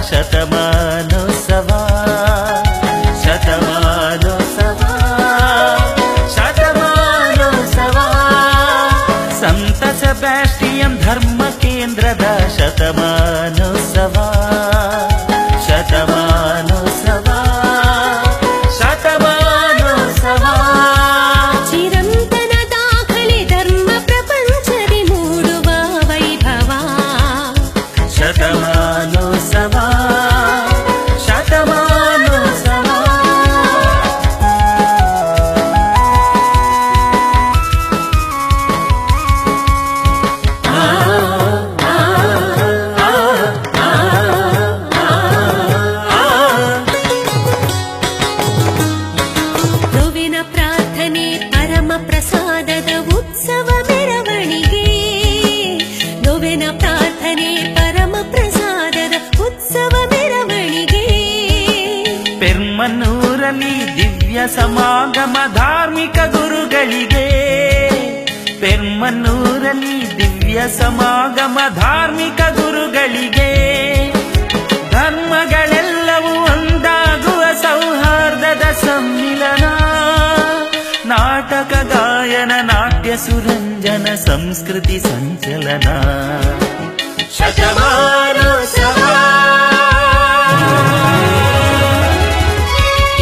ಶತಮಾನೋತ್ಸವ ಶತಮಾನೋತ್ಸವ ಶತಮಾನೋತ್ಸವ ಸಂತ ಸೆಬಾಸ್ಟಿಯನ್ ಧರ್ಮ ಕೇಂದ್ರದ ಶತಮಾನೋತ್ಸವ ಶತಮಾನೋತ್ಸವ ಶತಮಾನೋತ್ಸವ ಚಿರಂತನ ದಾಖಲೆ ಧರ್ಮ ಪ್ರಪಂಚದಿ ಮೂಡುವ ವೈಭವ ಶತಮಾನೋತ್ಸವ ಶತಮಾನೋತ್ಸವ ಗೋವಿನ ಪ್ರಾರ್ಥನೆ ಪರಮ ಪ್ರಸಾದದ ಉತ್ಸವ ಮೆರವಣಿಗೆ ಗೋವಿನ ಪ್ರಾರ್ಥನೆ ಪರಮ ಪ್ರಸಾದದ ಉತ್ಸವ ಮೆರವಣಿಗೆ ಪೆರ್ಮನ್ನೂರಲ್ಲಿ ದಿವ್ಯ ಸಮಾಗಮ ಧಾರ್ಮಿಕ ಗುರುಗಳಿಗೆ ಪೆರ್ಮನ್ನೂರಲ್ಲಿ ದಿವ್ಯ ಸಮಾಗಮ ಧಾರ್ಮಿಕ ಗುರುಗಳಿಗೆ ಧರ್ಮಗಳೆಲ್ಲವೂ ಒಂದಾಗುವ ಸೌಹಾರ್ದದ ಸಮ್ಮಿಲನ ನಾಟಕ ಗಾಯನ ನಾಟ್ಯ ಸುರಂಜನ ಸಂಸ್ಕೃತಿ ಸಂಚಲನ ಶತಮಾನೋತ್ಸವ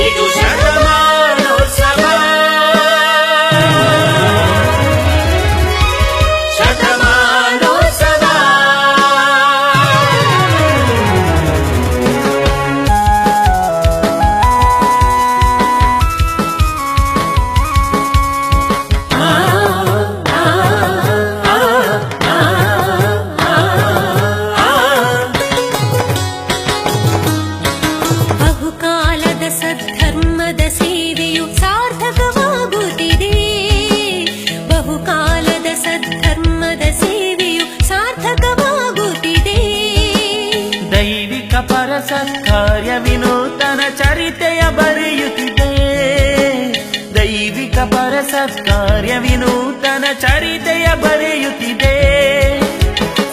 ಇದು ಶತಮಾನೋತ್ಸವ ಶತಮಾನೋತ್ಸವ ಬಹುಕಾಲದ ಸದ್ಧರ್ಮದ ಸೇವೆಯು ಸಾರ್ಥಕವಾಗುತ್ತಿದೆ ಬಹುಕಾಲದ ಸದ್ಧರ್ಮದ ಸೇವೆಯು ಸಾರ್ಥಕವಾಗುತ್ತಿದೆ ದೈವಿಕ ಪರಸತ್ಕಾರ್ಯ ವಿನೂತನ ಚರಿತೆಯ ಬರೆಯುತ್ತಿದೆ ದೈವಿಕ ಪರಸತ್ಕಾರ್ಯ ವಿನೂತನ ಚರಿತೆಯ ಬರೆಯುತ್ತಿದೆ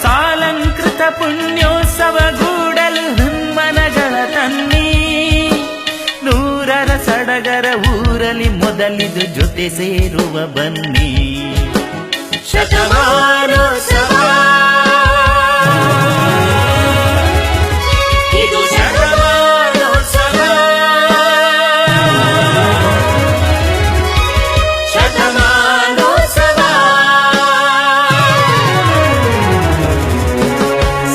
ಸಾಲಂಕೃತ ಪುಣ್ಯೋತ್ಸವ ಗೂಡಲು ಹನುಮನಗಳ ತನ್ನಿ ನೂರರ ಸಡಗರ ಊರಲಿ ಮೊದಲಿದು ಜೊತೆ ಸೇರುವ ಬನ್ನಿ ಶತಮಾನೋತ್ಸವ ಇದು ಶತಮಾನೋತ್ಸವ ಶತಮಾನೋತ್ಸವ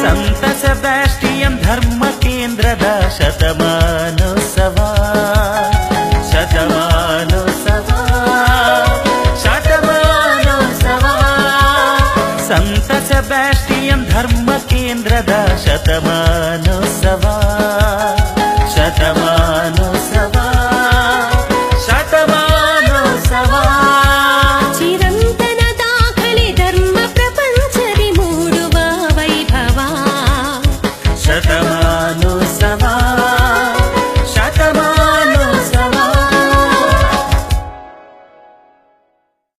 ಸಂತ ಸೆಬಾಸ್ಟಿಯನ್ ಧರ್ಮ ಕೇಂದ್ರದ ಶತಮಾನೋತ್ಸವ ಶತಮಾನೋತ್ಸವ ಶತಮಾನೋತ್ಸವ ಸಂತ ಸೆಬಾಸ್ಟಿಯನ್ ಧರ್ಮ ಕೇಂದ್ರದ ಶತಮಾನ